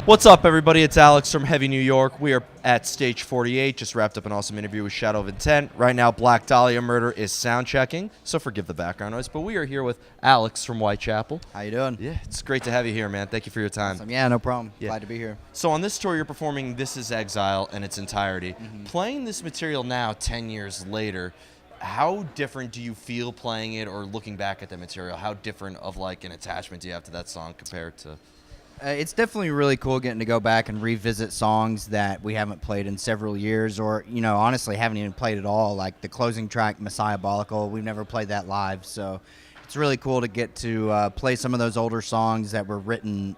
What's up, everybody? It's Alex from Heavy New York. We are at Stage 48. Just wrapped up an awesome interview with Shadow of Intent. Right now, Black Dahlia Murder is sound checking, so forgive the background noise. But we are here with Alex from Whitechapel. How you doing? Yeah, it's great to have you here, man. Thank you for your time. Awesome. Yeah, no problem. Yeah. Glad to be here. So on this tour, you're performing This Is Exile in its entirety. Playing this material now, 10 years later, how different do you feel playing it or looking back at the material? How different of like an attachment do you have to that song compared to... It's definitely really cool getting to go back and revisit songs that we haven't played in several years, or honestly haven't even played at all. Like the closing track, Messiahbolical, we've never played that live, so it's really cool to get to play some of those older songs that were written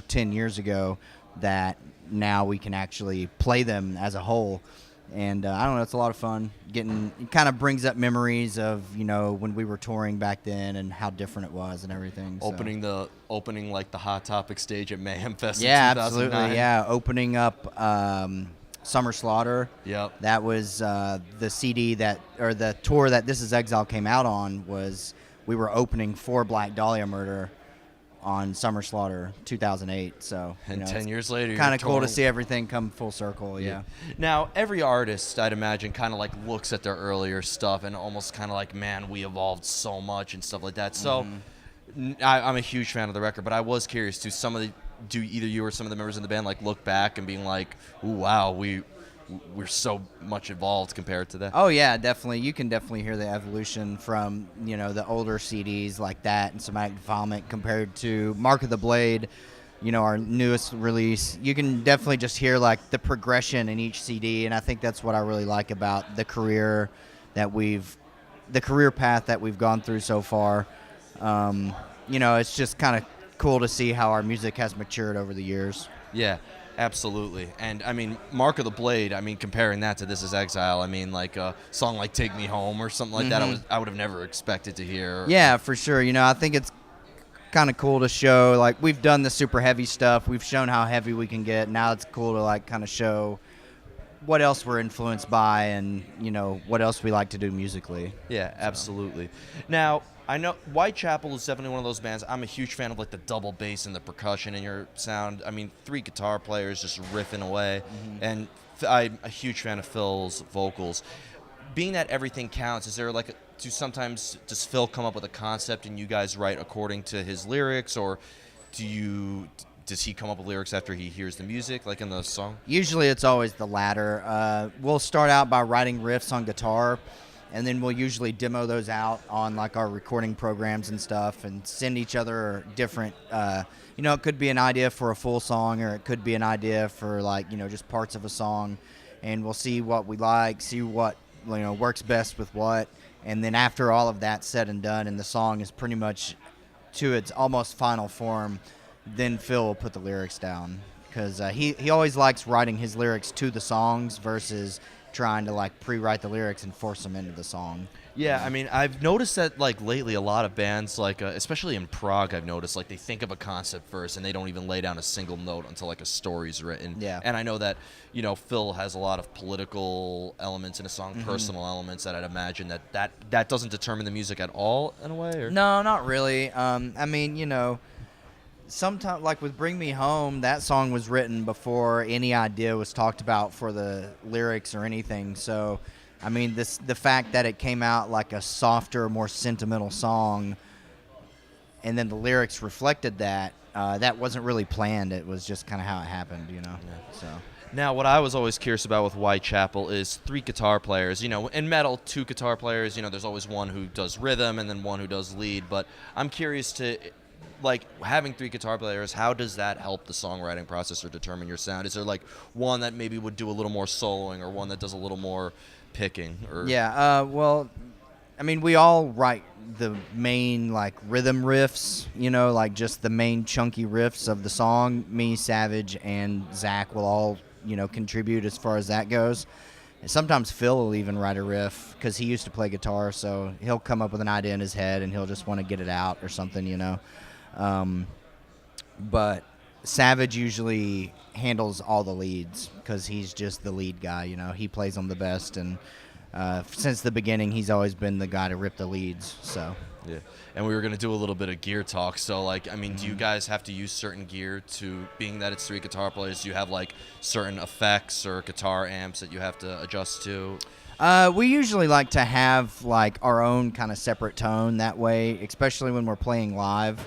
10 years ago that now we can actually play them as a whole. And I don't know, it's a lot of fun. It kind of brings up memories of when we were touring back then and how different it was and everything. So. Opening like the Hot Topic stage at Mayhem Fest. Yeah, in 2009. absolutely. Yeah, opening up Summer Slaughter. Yep. That was the CD or the tour that This Is Exile came out on. We were opening for Black Dahlia Murder on Summer Slaughter 2008. So and 10 years later, kind of cool to see everything come full circle. Yeah. Now every artist, I'd imagine, kind of like looks at their earlier stuff and almost kind of like, man, we evolved so much and stuff like that. So I'm a huge fan of the record, but I was curious, do either you or some of the members in the band like look back and being like, ooh, wow, we're so much evolved compared to that? Oh yeah, definitely. You can definitely hear the evolution from the older CDs like that and Somatic Vomit compared to Mark of the Blade, our newest release. You can definitely just hear like the progression in each CD, and I think that's what I really like about the career path that we've gone through so far. It's just kind of cool to see how our music has matured over the years. Yeah. Absolutely. And, I mean, Mark of the Blade, I mean, comparing that to This Is Exile, I mean, like a song like Take Me Home or something like that, I would have never expected to hear. Yeah, for sure. I think it's kind of cool to show, like, we've done the super heavy stuff. We've shown how heavy we can get. Now it's cool to, like, kind of show what else we're influenced by and, what else we like to do musically. Yeah, absolutely. Now, I know Whitechapel is definitely one of those bands. I'm a huge fan of like the double bass and the percussion in your sound. I mean, 3 guitar players just riffing away, and I'm a huge fan of Phil's vocals. Being that everything counts, is there like does Phil come up with a concept and you guys write according to his lyrics, or does he come up with lyrics after he hears the music, like in the song? Usually, it's always the latter. We'll start out by writing riffs on guitar. And then we'll usually demo those out on like our recording programs and stuff and send each other different, it could be an idea for a full song, or it could be an idea for like, just parts of a song. And we'll see what we like, see what, works best with what. And then after all of that's said and done and the song is pretty much to its almost final form, then Phil will put the lyrics down. Because he always likes writing his lyrics to the songs versus trying to like pre-write the lyrics and force them into the song. Yeah, I mean, I've noticed that like lately a lot of bands, like especially in Prague, I've noticed like they think of a concept first and they don't even lay down a single note until like a story's written. Yeah. And I know that Phil has a lot of political elements in a song, personal elements that I'd imagine that doesn't determine the music at all in a way. Or? No, not really. I mean, sometimes, like with Bring Me Home, that song was written before any idea was talked about for the lyrics or anything. So, I mean, the fact that it came out like a softer, more sentimental song, and then the lyrics reflected that, that wasn't really planned. It was just kind of how it happened, Yeah. So. Now, what I was always curious about with Whitechapel is 3 guitar players. In metal, 2 guitar players. There's always one who does rhythm and then one who does lead. But I'm curious to... like having 3 guitar players, how does that help the songwriting process or determine your sound? Is there like one that maybe would do a little more soloing or one that does a little more picking? Or Yeah, well, I mean, we all write the main like rhythm riffs, like just the main chunky riffs of the song. Me, Savage, and Zach will all, contribute as far as that goes. And sometimes Phil will even write a riff because he used to play guitar, so he'll come up with an idea in his head and he'll just want to get it out or something, But Savage usually handles all the leads because he's just the lead guy, He plays them the best, and since the beginning, he's always been the guy to rip the leads. So Yeah, and we were gonna do a little bit of gear talk. So, like, I mean, do you guys have to use certain gear to, being that it's 3 guitar players? Do you have like certain effects or guitar amps that you have to adjust to? We usually like to have like our own kind of separate tone that way, especially when we're playing live.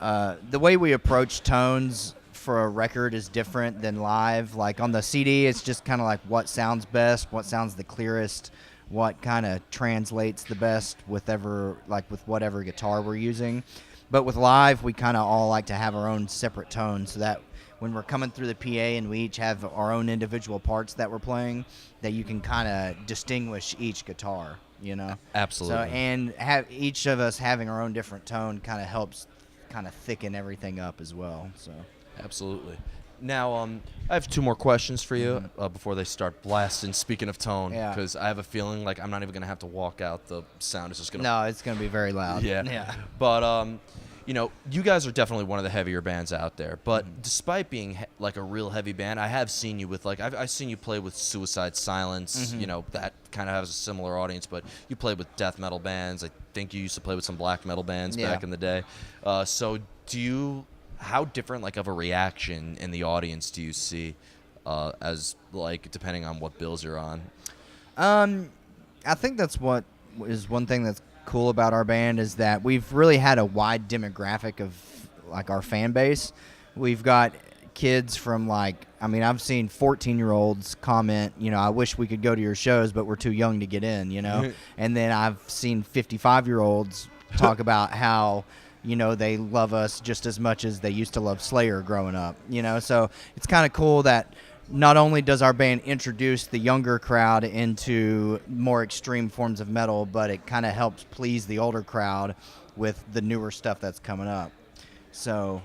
The way we approach tones for a record is different than live. Like on the CD, it's just kind of like what sounds best, what sounds the clearest, what kind of translates the best with whatever guitar we're using. But with live, we kind of all like to have our own separate tones so that when we're coming through the PA and we each have our own individual parts that we're playing, that you can kind of distinguish each guitar, you know? Absolutely. So, and have each of us having our own different tone kind of helps kind of thicken everything up as well. So. Absolutely. Now, I have 2 more questions for you before they start blasting. Speaking of tone, Yeah. because I have a feeling like I'm not even gonna have to walk out. The sound is just gonna. No, it's going to be very loud. Yeah. But you know, you guys are definitely one of the heavier bands out there. But despite being like a real heavy band, I have seen you with like I've seen you play with Suicide Silence. You know, that kind of has a similar audience. But you played with death metal bands. I think you used to play with some black metal bands back in the day. So how different like of a reaction in the audience do you see as like depending on what bills you're on? I think that's what is one thing that's cool about our band is that we've really had a wide demographic of like our fan base. We've got kids from like, I mean, I've seen 14-year-olds comment, you know, I wish we could go to your shows, but we're too young to get in, you know. And then I've seen 55-year-olds talk about how, you know, they love us just as much as they used to love Slayer growing up, you know. So it's kind of cool that not only does our band introduce the younger crowd into more extreme forms of metal, but it kind of helps please the older crowd with the newer stuff that's coming up. So,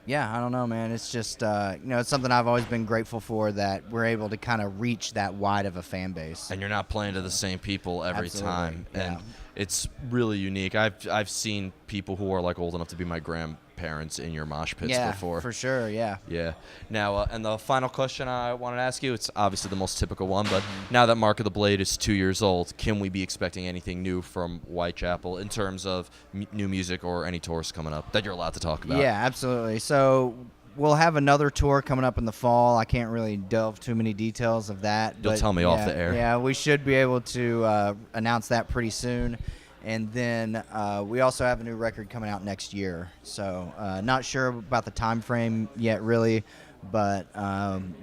yeah, I don't know, man. It's just, you know, it's something I've always been grateful for, that we're able to kind of reach that wide of a fan base. And you're not playing to the same people every Absolutely, time. yeah. And it's really unique. I've seen people who are like old enough to be my grandparents in your mosh pits before. Yeah, for sure, yeah. Yeah. Now, and the final question I wanted to ask you, it's obviously the most typical one, but now that Mark of the Blade is 2 years old, can we be expecting anything new from Whitechapel in terms of new music or any tours coming up that you're allowed to talk about? Yeah, absolutely. So we'll have another tour coming up in the fall. I can't really delve too many details of that. You'll tell me off the air. Yeah, we should be able to announce that pretty soon. And then we also have a new record coming out next year. So not sure about the time frame yet, really, but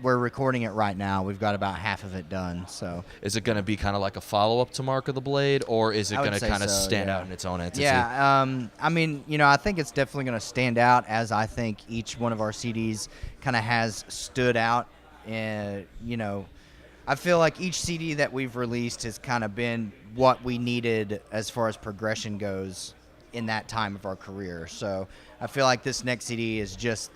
we're recording it right now. We've got about half of it done. So is it going to be kind of like a follow-up to Mark of the Blade, or is it going to kind of stand out in its own entity? Yeah, I mean, you know, I think it's definitely going to stand out, as I think each one of our CDs kind of has stood out. You know, I feel like each CD that we've released has kind of been what we needed as far as progression goes in that time of our career. So I feel like this next CD is just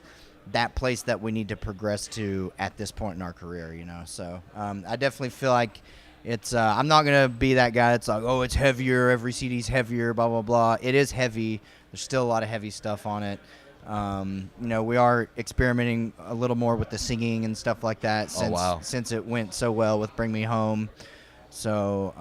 that place that we need to progress to at this point in our career, you know. So I definitely feel like it's I'm not going to be that guy that's like, oh, it's heavier, every CD's heavier, blah, blah, blah. It is heavy. There's still a lot of heavy stuff on it. You know, we are experimenting a little more with the singing and stuff like that since it went so well with Bring Me Home. So,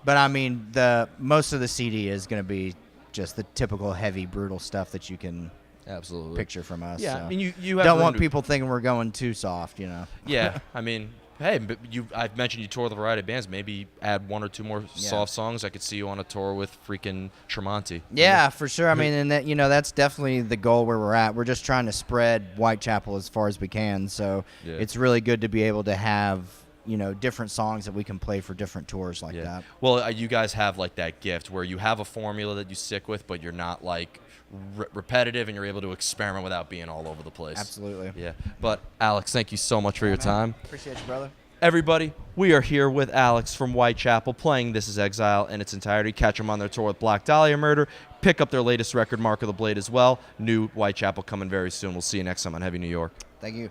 but I mean, most of the CD is going to be just the typical heavy, brutal stuff that you can absolutely picture from us. Yeah, so. I mean, you have don't want people thinking we're going too soft, you know. Yeah, I mean, hey, but I've mentioned you tour with a variety of bands. Maybe add 1 or 2 more soft songs. I could see you on a tour with freaking Tremonti. Yeah, for sure. I mean, and that, you know, that's definitely the goal where we're at. We're just trying to spread Whitechapel as far as we can. So it's really good to be able to have, you know, different songs that we can play for different tours like that. Well, you guys have like that gift where you have a formula that you stick with, but you're not like repetitive, and you're able to experiment without being all over the place. Absolutely. Yeah. But Alex, thank you so much for your time. Appreciate you, brother. Everybody, we are here with Alex from Whitechapel playing This Is Exile in its entirety. Catch them on their tour with Black Dahlia Murder. Pick up their latest record, Mark of the Blade, as well. New Whitechapel coming very soon. We'll see you next time on Heavy New York. Thank you.